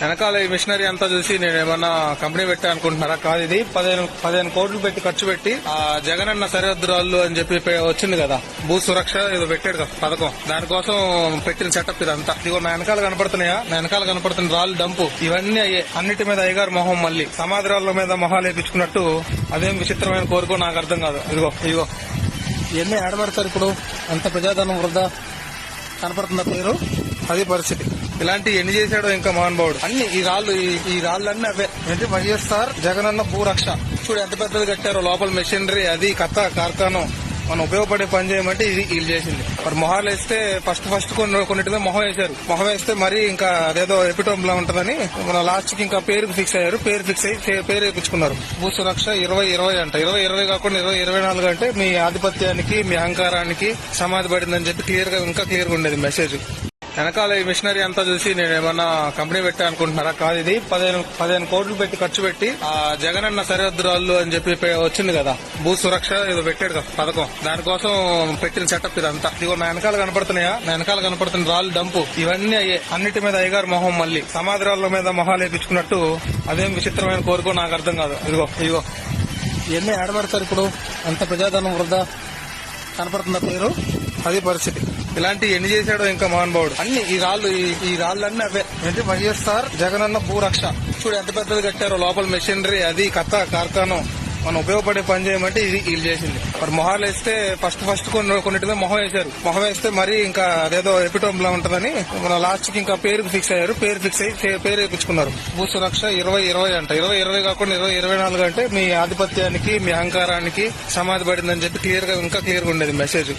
వెనకాల ఈ మిషనరీ అంతా చూసి నేను ఏమన్నా కంపెనీ పెట్టా అనుకుంటున్నారా? కాదు, ఇది 15 కోట్లు పెట్టి ఖర్చు పెట్టి ఆ జగనన్న సరిహద్దురాళ్ళు అని చెప్పి వచ్చింది కదా, భూ సురక్ష ఏదో పెట్టాడు కదా పథకం, దానికోసం పెట్టిన సెటప్ ఇదంతా. ఇదిగో నా వెనకాల కనపడుతున్నాయా? నా వెనకాల కనపడుతున్న రాళ్ళు డంపు ఇవన్నీ అయ్యే. అన్నిటి మీద అయ్యగారు మొహం మళ్ళీ సమాధి రాళ్ళ మీద మొహాలు వేపించుకున్నట్టు అదేం విచిత్రమైన కోరికో నాకు అర్థం కాదు. ఇదిగో ఇవన్నీ ఆడబడతారు ఇప్పుడు. అంత ప్రజాధనం వృధా కనపడుతుందా పేరు? అది పరిస్థితి. ఇలాంటి ఎన్ని చేశాడో ఇంకా మహానుభావుడు. అన్ని ఈ రాళ్ళన్నీ అవే. ఏంటి వైఎస్ఆర్ జగనన్న భూరక్ష. చూడు ఎంత పెద్దది కట్టారో, లోపల మెషినరీ అది కథ కార్ఖానం. మనం ఉపయోగపడే పని చేయమంటే ఇది వీళ్ళు చేసింది. మరి మొహాలు వేస్తే ఫస్ట్ కొన్నిటి మీద మొహం వేశారు. మొహం వేస్తే మరి ఇంకా అదేదో ఎపిటోమ్ లా ఉంటదని మన లాస్ట్ కి ఇంకా పేరుకు ఫిక్స్ అయ్యారు. పేరు ఫిక్స్ అయ్యి పేరు వేయించుకున్నారు. భూ సురక్ష 2020 అంట. 2020 కాకుండా 2024 అంటే మీ ఆధిపత్యానికి మీ అహంకారానికి సమాధి పడిందని చెప్పి ఇంకా క్లియర్ గా ఉండేది మెసేజ్. వెనకాల ఈ మిషనరీ అంతా చూసి నేను ఏమన్నా కంపెనీ పెట్టా అనుకుంటున్నారా? కాదు, ఇది 15 కోట్లు పెట్టి ఖర్చు పెట్టి ఆ జగనన్న సరిహద్దురాళ్ళు అని చెప్పి వచ్చింది కదా, భూ సురక్ష ఏదో పెట్టాడు కదా పథకం, దానికోసం పెట్టిన సెటప్ ఇదంతా. ఇదిగో నా వెనకాల కనపడుతున్నాయా? నా వెనకాల కనపడుతున్న రాళ్ళు డంపు ఇవన్నీ అయ్యే. అన్నిటి మీద అయ్యగారు మొహం మళ్ళీ సమాధి రాళ్ళ మీద మొహాలు వేపించుకున్నట్టు అదేం విచిత్రమైన కోరికో నాకు అర్థం కాదు. ఇదిగో ఇవన్నీ ఆడబడతారు ఇప్పుడు. అంత ప్రజాధనం వృధా కనపడుతుందా పేరు? అది పరిస్థితి. ఇలాంటి ఎన్ని చేశాడో ఇంకా మహానుభావుడు. అన్ని ఈ రాళ్ళన్నీ అవే. ఏంటి వైఎస్ఆర్ జగనన్న భూరక్ష. చూడు ఎంత పెద్దది కట్టారో, లోపల మెషినరీ అది కథ కార్ఖానం. మనం ఉపయోగపడే పని చేయమంటే ఇది వీళ్ళు చేసింది. మరి మొహాలు వేస్తే ఫస్ట్ కొన్నిటి మీద మొహం వేశారు. మొహం వేస్తే మరి ఇంకా అదేదో ఎపిటోమ్ లా ఉంటదని మన లాస్ట్ కి ఇంకా పేరుకు ఫిక్స్ అయ్యారు. పేరు ఫిక్స్ అయ్యి పేరు వేయించుకున్నారు. భూ సురక్ష 2020 అంట. 2020 కాకుండా 2024 అంటే మీ ఆధిపత్యానికి మీ అహంకారానికి సమాధి పడిందని చెప్పి ఇంకా క్లియర్ గా ఉండేది మెసేజ్.